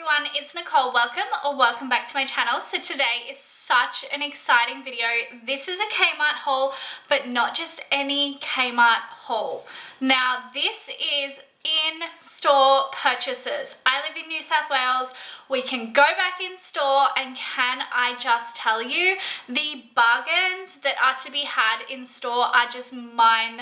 everyone, it's Nicole. Welcome back to my channel. So today is such an exciting video. This is a Kmart haul, but not just any Kmart haul. Now this is in-store purchases. I live in New South Wales. We can go back in store and can I just tell you, the bargains that are to be had in store are just mind-blowing.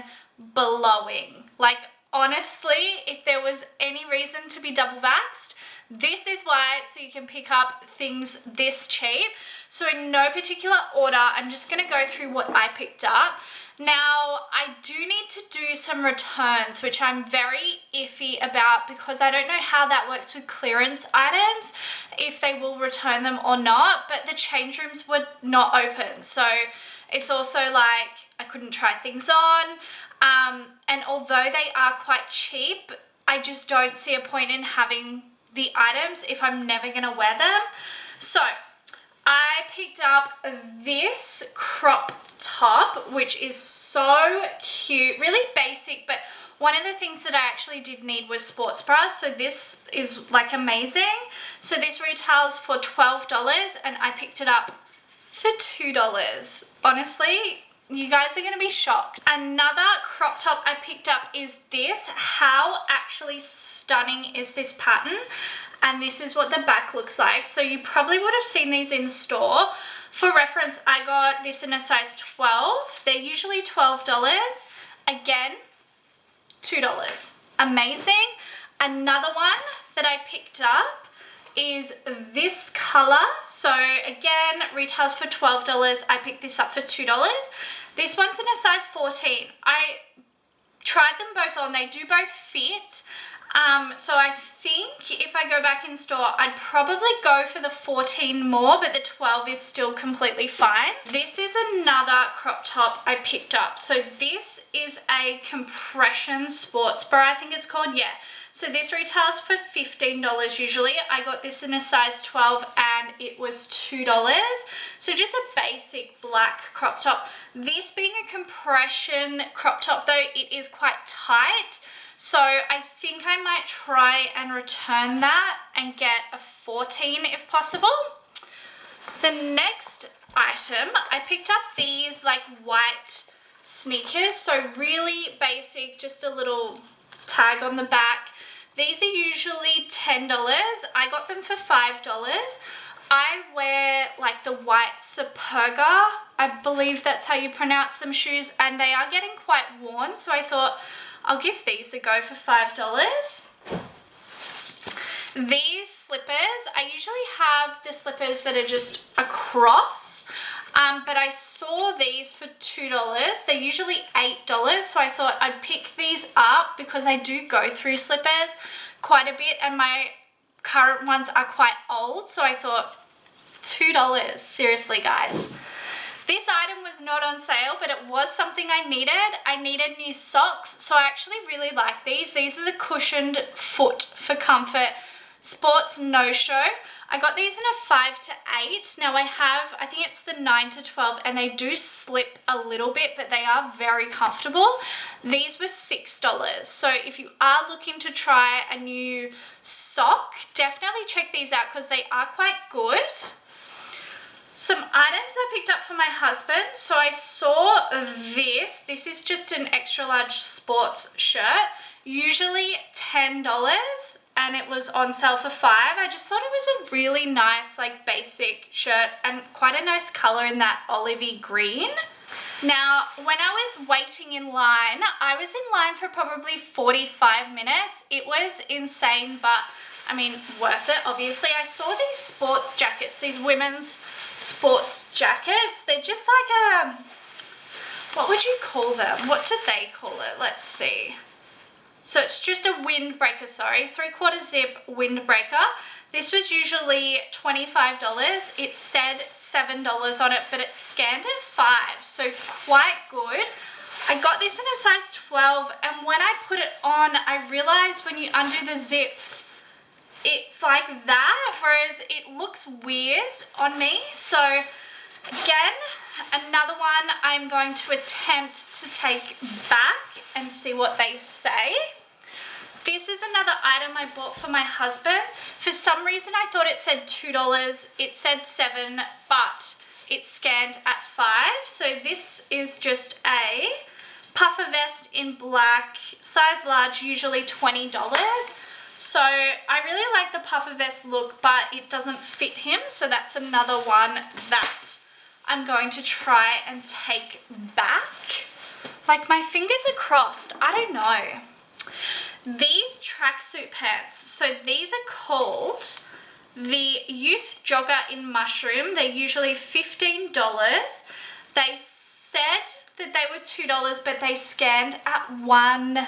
Like honestly, if there was any reason to be double vaxxed, this is why, so you can pick up things this cheap. So in no particular order, I'm just gonna go through what I picked up. Now, I do need to do some returns, which I'm very iffy about because I don't know how that works with clearance items, if they will return them or not, but the change rooms were not open. So it's also like I couldn't try things on. And although they are quite cheap, I just don't see a point in having the items if I'm never gonna wear them. So I picked up this crop top, which is so cute, really basic, but one of the things that I actually did need was sports bras, so this is like amazing. So this retails for $12 and I picked it up for $2. Honestly, you guys are gonna be shocked. Another crop top I picked up is this. How actually stunning is this pattern? And this is what the back looks like. So you probably would have seen these in store. For reference, I got this in a size 12. They're usually $12. Again, $2. Amazing. Another one that I picked up is this color. So again, retails for $12. I picked this up for $2. This one's in a size 14. I tried them both on. They do both fit. So I think if I go back in store, I'd probably go for the 14 more, but the 12 is still completely fine. This is another crop top I picked up. So this is a compression sports bra, I think it's called, yeah. So this retails for $15 usually. I got this in a size 12 and it was $2. So just a basic black crop top. This being a compression crop top though, it is quite tight. So I think I might try and return that and get a 14 if possible. The next item, I picked up these like white sneakers. So really basic, just a little tag on the back. These are usually $10. I got them for $5. I wear like the white Superga, I believe that's how you pronounce them, shoes, and they are getting quite worn. So I thought I'll give these a go for $5. These slippers, I usually have the slippers that are just across, but I saw these for $2. They're usually $8, so I thought I'd pick these up because I do go through slippers quite a bit and my current ones are quite old, so I thought $2, seriously guys. This item was not on sale, but it was something I needed. I needed new socks, so I actually really like these. These are the cushioned foot for comfort sports no-show. I got these in a 5 to 8. Now I think it's the 9 to 12, and they do slip a little bit, but they are very comfortable. These were $6. So if you are looking to try a new sock, definitely check these out because they are quite good. Some items I picked up for my husband. So I saw this. This is just an extra large sports shirt, usually $10, and it was on sale for $5. I just thought it was a really nice like basic shirt and quite a nice color in that olivey green. Now, when I was waiting in line, I was in line for probably 45 minutes. It was insane, but I mean, worth it, obviously. I saw these sports jackets, these women's sports jackets. They're just like a, what would you call them? What did they call it? Let's see. So it's just a windbreaker, sorry, 3/4 zip windbreaker. This was usually $25. It said $7 on it, but it's scanned at $5, so quite good. I got this in a size 12, and when I put it on, I realized when you undo the zip, it's like that, whereas it looks weird on me. So again, another one I'm going to attempt to take back and see what they say. This is another item I bought for my husband. For some reason I thought it said $2. It said $7, but it scanned at $5. So this is just a puffer vest in black, size large, usually $20. So I really like the puffer vest look, but it doesn't fit him. So that's another one that I'm going to try and take back. Like, my fingers are crossed. I don't know. These tracksuit pants, so these are called the Youth Jogger in Mushroom. They're usually $15. They said that they were $2, but they scanned at $1.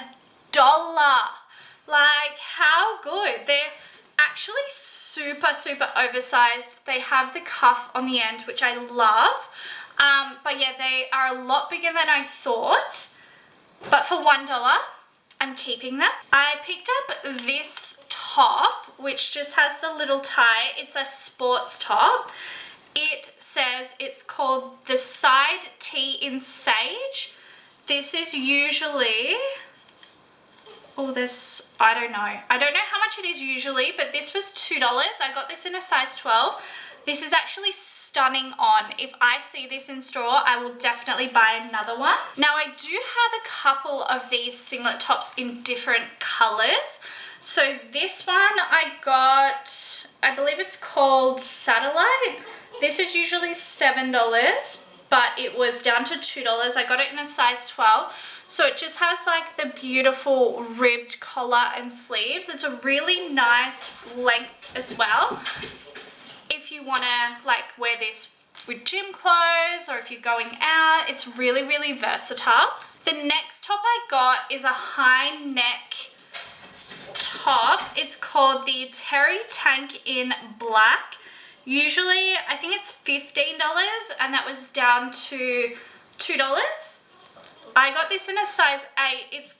Like, how good. They're actually super oversized. They have the cuff on the end, which I love. But yeah, they are a lot bigger than I thought. But for $1, I'm keeping them. I picked up this top, which just has the little tie. It's a sports top. It says it's called the Side Tee in Sage. This is usually, oh, this, I don't know. I don't know how much it is usually, but this was $2. I got this in a size 12. This is actually stunning on. If I see this in store, I will definitely buy another one. Now, I do have a couple of these singlet tops in different colors. So this one I got, I believe it's called Satellite. This is usually $7, but it was down to $2. I got it in a size 12. So it just has like the beautiful ribbed collar and sleeves. It's a really nice length as well. If you want to like wear this with gym clothes or if you're going out, it's really versatile. The next top I got is a high neck top. It's called the Terry Tank in black. Usually I think it's $15 and that was down to $2. I got this in a size 8.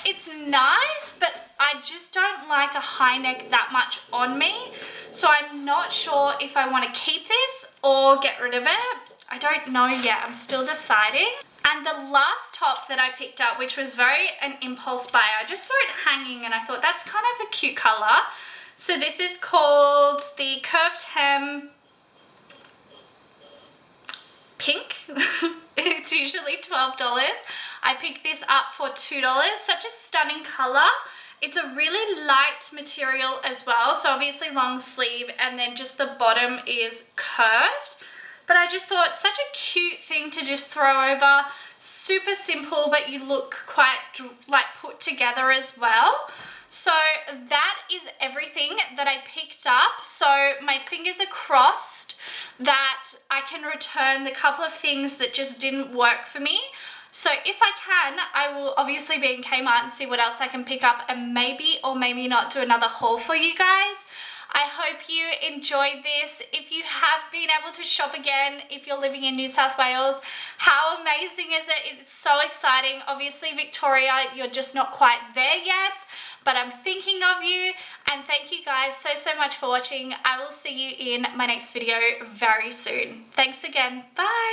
It's nice, but I just don't like a high neck that much on me. So I'm not sure if I want to keep this or get rid of it. I don't know yet. I'm still deciding. And the last top that I picked up, which was very an impulse buy, I just saw it hanging and I thought that's kind of a cute color. So this is called the Curved Hem Pink. It's usually $12. I picked this up for $2. Such a stunning color. It's a really light material as well. So obviously long sleeve, and then just the bottom is curved. But I just thought such a cute thing to just throw over. Super simple, but you look quite like put together as well. So that is everything that I picked up. So my fingers are crossed that I can return the couple of things that just didn't work for me. So if I can, I will obviously be in KMART and see what else I can pick up and maybe or maybe not do another haul for you guys. I hope you enjoyed this. If you have been able to shop again, if you're living in New South Wales, how amazing is it? It's so exciting. Obviously, Victoria, you're just not quite there yet, but I'm thinking of you. And thank you guys so much for watching. I will see you in my next video very soon. Thanks again. Bye.